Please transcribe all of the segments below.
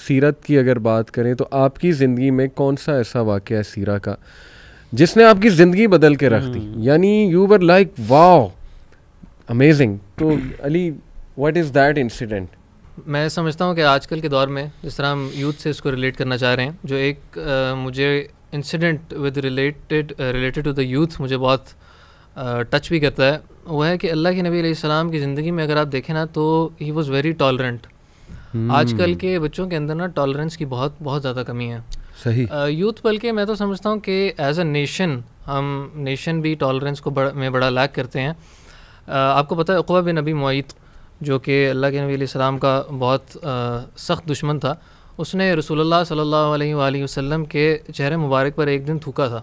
سیرت کی اگر بات کریں تو آپ کی زندگی میں کون سا ایسا واقعہ ہے سیرہ کا جس نے آپ کی زندگی بدل کے رکھ دی, یعنی you were like wow amazing. تو علی واٹ از دیٹ انسیڈنٹ؟ میں سمجھتا ہوں کہ آج کل کے دور میں جس طرح ہم یوتھ سے اس کو ریلیٹ کرنا چاہ رہے ہیں, جو ایک مجھے incident with related to the youth مجھے بہت ٹچ بھی کرتا ہے, وہ ہے کہ اللہ کے نبی علیہ السلام کی زندگی میں اگر آپ دیکھیں نا تو ہی واز ویری ٹالرنٹ. آج کل کے بچوں کے اندر نا ٹالرنس کی بہت زیادہ کمی ہے. صحیح. یوتھ بلکہ میں تو سمجھتا ہوں کہ ایز اے نیشن بھی ٹالرنس کو میں بڑا لیک کرتے ہیں. آپ کو پتہ ہے عقبہ بن ابی معیط جو کہ اللہ کے نبی علیہ السلام کا بہت سخت دشمن تھا, اس نے رسول اللہ صلی اللہ علیہ وآلہ وسلم کے چہرے مبارک پر ایک دن تھوکا تھا,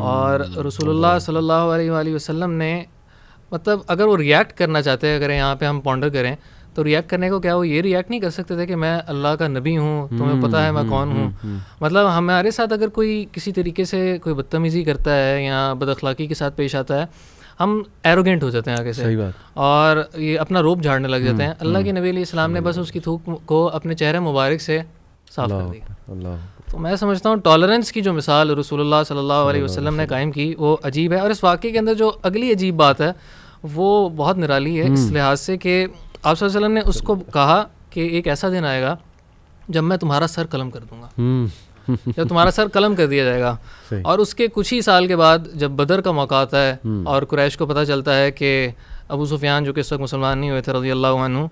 اور رسول اللہ صلی اللہ علیہ وآلہ وسلم نے مطلب اگر وہ ریئیکٹ کرنا چاہتے ہیں, اگر یہاں پہ ہم پونڈر کریں تو ریئیکٹ کرنے کو کیا وہ یہ ریئیکٹ نہیں کر سکتے تھے کہ میں اللہ کا نبی ہوں, تمہیں پتہ ہے میں کون ہوں. مطلب ہمارے ساتھ اگر کوئی کسی طریقے سے کوئی بدتمیزی کرتا ہے یا بد اخلاقی کے ساتھ پیش آتا ہے, ہم ایروگینٹ ہو جاتے ہیں آگے سے اور یہ اپنا روب جھاڑنے لگ جاتے ہیں. اللہ کے نبی علیہ السلام نے بس اس کی تھوک کو اپنے چہرے مبارک سے صاف کر دیا. تو میں سمجھتا ہوں ٹالرنس کی جو مثال رسول اللہ صلی اللہ علیہ وسلم نے قائم کی وہ عجیب ہے. اور اس واقعے کے اندر جو اگلی عجیب بات ہے وہ بہت نرالی ہے اس لحاظ سے کہ آپ صلی اللہ علیہ وسلم نے اس کو کہا کہ ایک ایسا دن آئے گا جب میں تمہارا سر قلم کر دوں گا, جب تمہارا سر قلم کر دیا جائے گا. اور اس کے کچھ ہی سال کے بعد جب بدر کا موقع آتا ہے اور قریش کو پتہ چلتا ہے کہ ابو سفیان جو کہ اس وقت مسلمان نہیں ہوئے تھے رضی اللہ عنہ,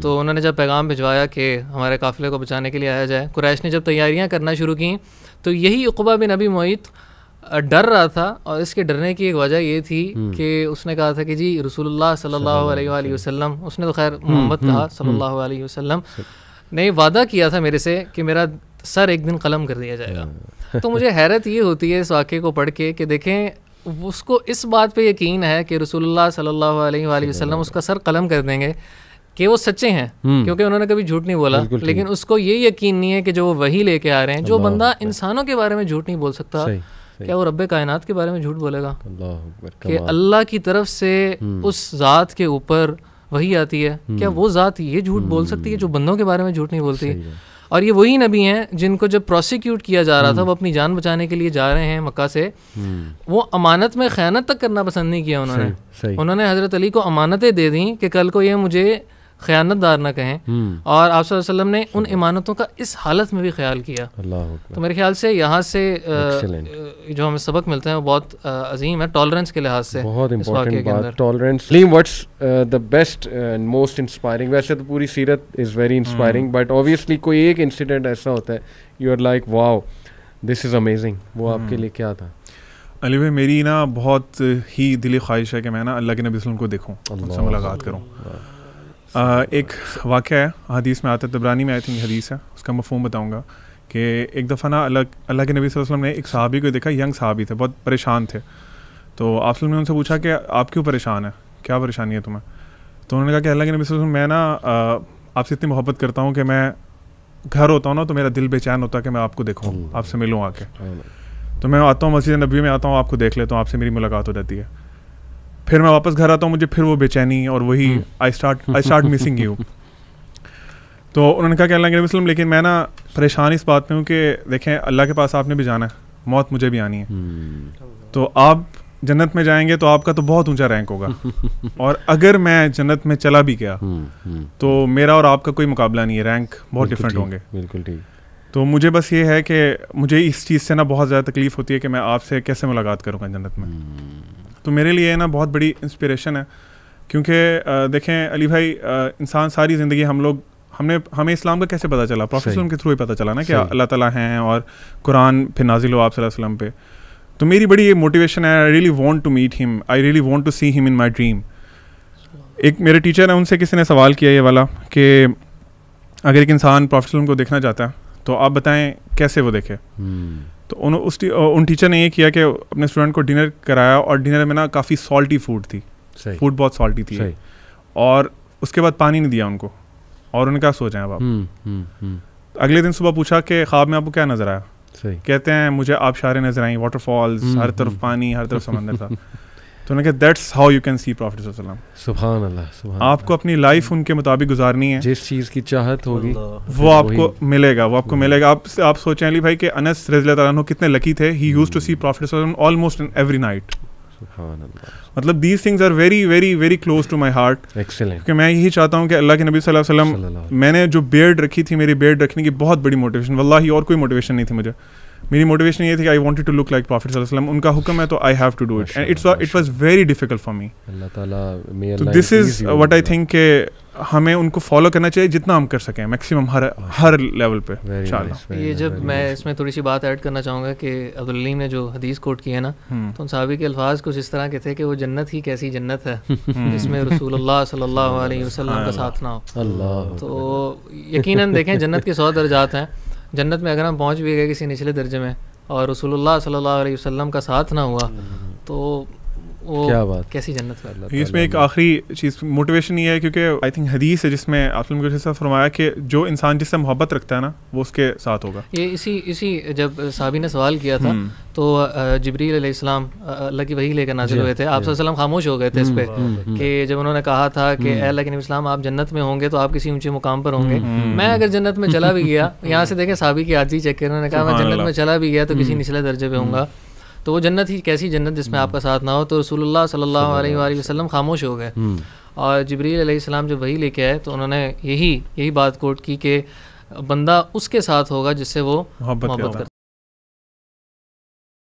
تو انہوں نے جب پیغام بھجوایا کہ ہمارے قافلے کو بچانے کے لیے آیا جائے, قریش نے جب تیاریاں کرنا شروع کیں تو یہی عقبہ بن ابی معیط ڈر رہا تھا. اور اس کے ڈرنے کی ایک وجہ یہ تھی کہ اس نے کہا تھا کہ جی رسول اللہ صلی اللہ علیہ وآلہ وسلم, اس نے تو خیر محمد کہا صلی اللہ علیہ وسلم نے وعدہ کیا تھا میرے سے کہ میرا سر ایک دن قلم کر دیا جائے گا. تو مجھے حیرت یہ ہوتی ہے اس واقعے کو پڑھ کے کہ دیکھیں اس کو اس بات پہ یقین ہے کہ رسول اللہ صلی اللہ علیہ وآلہ وسلم اس کا سر قلم کر دیں گے کہ وہ سچے ہیں, کیونکہ انہوں نے کبھی جھوٹ نہیں بولا. لیکن اس کو یہ یقین نہیں ہے کہ جو وہ وحی لے کے آ رہے ہیں, جو بندہ انسانوں کے بارے میں جھوٹ نہیں بول سکتا, کیا وہ رب کائنات کے بارے میں جھوٹ بولے گا؟ کہ اللہ کی طرف سے اس ذات کے اوپر وحی آتی ہے, کیا وہ ذات یہ جھوٹ بول سکتی ہے جو بندوں کے بارے میں جھوٹ نہیں بولتی؟ اور یہ وہی نبی ہیں جن کو جب پروسیکیوٹ کیا جا رہا تھا, وہ اپنی جان بچانے کے لیے جا رہے ہیں مکہ سے, وہ امانت میں خیانت تک کرنا پسند نہیں کیا انہوں نے حضرت علی کو امانتیں دے دیں کہ کل کو یہ مجھے خیانت دار نہ کہیں, اور آپ صلی اللہ علیہ وسلم نے ان امانتوں کا اس حالت میں بھی خیال کیا. تو میرے خیال سے یہاں سے جو ہمیں سبق ملتے ہیں وہ بہت عظیم ہے ٹالرنس کے لحاظ سے. بہت امپورٹنٹ بات tolerance. What's the best and most inspiring? ویسے تو پوری سیرت is very inspiring, but obviously کوئی ایک انسیڈنٹ ایسا ہوتا ہے you are like wow this is amazing, وہ آپ کے لیے کیا تھا؟ علی بھائی میری نا بہت ہی دلی خواہش ہے کہ میں نا اللہ کے نبی صلی اللہ علیہ وسلم کو دیکھوں, ان سے ملاقات کروں. ایک واقعہ ہے حدیث میں آتا ہے, طبرانی میں آئی تھنک حدیث ہے, اس کا مفہوم بتاؤں گا کہ ایک دفعہ نا اللہ کے نبی صلی اللہ علیہ وسلم نے ایک صحابی کو دیکھا, ینگ صحابی تھے, بہت پریشان تھے. تو آپ نے ان سے پوچھا کہ آپ کیوں پریشان ہیں, کیا پریشانی ہے تمہیں؟ تو انہوں نے کہا کہ اللہ کے نبی صلی اللہ علیہ وسلم میں نا آپ سے اتنی محبت کرتا ہوں کہ میں گھر ہوتا ہوں نا تو میرا دل بے چین ہوتا ہے کہ میں آپ کو دیکھوں, آپ سے ملوں آ کے. تو میں آتا ہوں مسجد نبوی میں آتا ہوں, آپ کو دیکھ لیتا ہوں, آپ سے میری ملاقات ہو جاتی ہے. پھر میں واپس گھر آتا ہوں, مجھے پھر وہ بے چینی اور وہی آئی اسٹارٹ مسنگ یو. تو انہوں نے کہا کہ اللہ کے نبی وسلم لیکن میں نا پریشان اس بات میں ہوں کہ دیکھیں اللہ کے پاس آپ نے بھی جانا ہے, موت مجھے بھی آنی ہے, تو آپ جنت میں جائیں گے تو آپ کا تو بہت اونچا رینک ہوگا, اور اگر میں جنت میں چلا بھی گیا تو میرا اور آپ کا کوئی مقابلہ نہیں ہے, رینک بہت ڈفرینٹ ہوں گے. بالکل ٹھیک. تو مجھے بس یہ ہے کہ مجھے اس چیز سے نا بہت زیادہ تکلیف ہوتی ہے کہ میں آپ سے کیسے ملاقات کروں گا جنت میں. تو میرے لیے نا بہت بڑی انسپریشن ہے, کیونکہ دیکھیں علی بھائی انسان ساری زندگی ہمیں اسلام کا کیسے پتہ چلا؟ پروفیٹ وسلم کے تھرو ہی پتہ چلا نا کہ اللہ تعالیٰ ہیں اور قرآن پھر نازل ہو آپ صلی اللہ علیہ وسلم پہ. تو میری بڑی یہ موٹیویشن ہے, I really want to meet him, I really want to see him in my dream. ایک میرے ٹیچر ہیں, ان سے کسی نے سوال کیا یہ والا کہ اگر ایک انسان پروفیٹ وسلم کو دیکھنا چاہتا ہے تو آپ بتائیں کیسے وہ دیکھے. تو ان ٹیچر نے یہ کیا کہ اپنے اسٹوڈنٹ کو ڈنر کرایا, اور ڈنر میں نا کافی سالٹی فوڈ تھی, فوڈ بہت سالٹی تھی, اور اس کے بعد پانی نہیں دیا ان کو, اور ان کا سو جائیں اب آپ. اگلے دن صبح پوچھا کہ خواب میں آپ کو کیا نظر آیا؟ کہتے ہیں مجھے آبشاریں نظر آئیں, واٹر فالز, ہر طرف پانی, ہر طرف سمندر تھا. تو انہوں نے کہا that's how you can see prophet صلی اللہ علیہ وسلم. سبحان اللہ, سبحان آپ کو اپنی لائف ان کے مطابق گزارنی ہے, جس چیز کی چاہت ہوگی وہ آپ کو ملے گا, وہ آپ کو ملے گا. آپ سوچیں علی بھائی کہ انس رضی اللہ تعالیٰ عنہ کتنے لکی تھے, he used to see prophet صلی اللہ علیہ وسلم آلموسٹ ایوری نائٹ. سبحان اللہ. مطلب these things are very very very close to my heart. Excellent. کہ میں یہی چاہتا ہوں کہ اللہ کے نبی صلی اللہ علیہ وسلم, میں نے جو بیئرڈ رکھی تھی, میری بیئرڈ رکھنے کی بہت بڑی موٹیویشن, واللہ اور کوئی موٹیویشن نہیں تھی مجھے. میری موٹیویشن یہ تھی کہ I wanted to look like prophet صلی اللہ علیہ وسلم. ان کا حکم ہے تو I have to do it, and it was very difficult for me. اللہ تعالیٰ, تو دس از واٹ آئی تھنک کہ ہمیں ان کو فالو کرنا چاہیے جتنا ہم کر سکیں, میکسیمم ہر لیول پہ انشاءاللہ. یہ جب میں اس میں تھوڑی سی بات ایڈ کرنا چاہوں گا کہ عبدالعلیم نے جو حدیث کوٹ کی ہے نا, تو ان صحابی کے الفاظ کچھ اس طرح کے تھے کہ وہ جنت ہی کیسی جنت ہے جس میں رسول اللہ صلی اللہ علیہ وسلم کا ساتھ نہ ہو. تو یقیناً دیکھیں جنت کے 100 درجات ہیں. جنت میں اگر ہم پہنچ بھی گئے کسی نچلے درجے میں اور رسول اللہ صلی اللہ علیہ وسلم کا ساتھ نہ ہوا تو وہ کیا بات, کیسی جنت ہے. اس میں ایک آخری چیز موٹیویشن یہ ہے کیونکہ آئی تھنک حدیث ہے جس میں آپ نے کچھ فرمایا کہ جو انسان جس سے محبت رکھتا ہے نا وہ اس کے ساتھ ہوگا. یہ اسی جب صحابی نے سوال کیا تھا تو جبریل علیہ السلام اللہ کی وحی لے کر نازل ہوئے تھے, آپ صلی اللہ علیہ وسلم خاموش ہو گئے تھے اس پہ کہ جب انہوں نے کہا تھا کہ اے اللہ کے نبی اسلام آپ جنت میں ہوں گے تو آپ کسی اونچے مقام پر ہوں گے. میں اگر جنت میں چلا بھی گیا, یہاں سے دیکھیں صحابی کی عاجزی چیک کریں, انہوں نے کہا میں جنت میں چلا بھی گیا تو کسی نچلے درجے پہ ہوں گا, تو وہ جنت ہی کیسی جنت جس میں آپ کا ساتھ نہ ہو. تو رسول اللہ صلی اللہ علیہ وآلہ وسلم خاموش ہو گئے, اور جبریل علیہ السلام جب وحی لے کے آئے تو انہوں نے یہی بات کوٹ کی کہ بندہ اس کے ساتھ ہوگا جس سے وہ محبت کرتا ہے.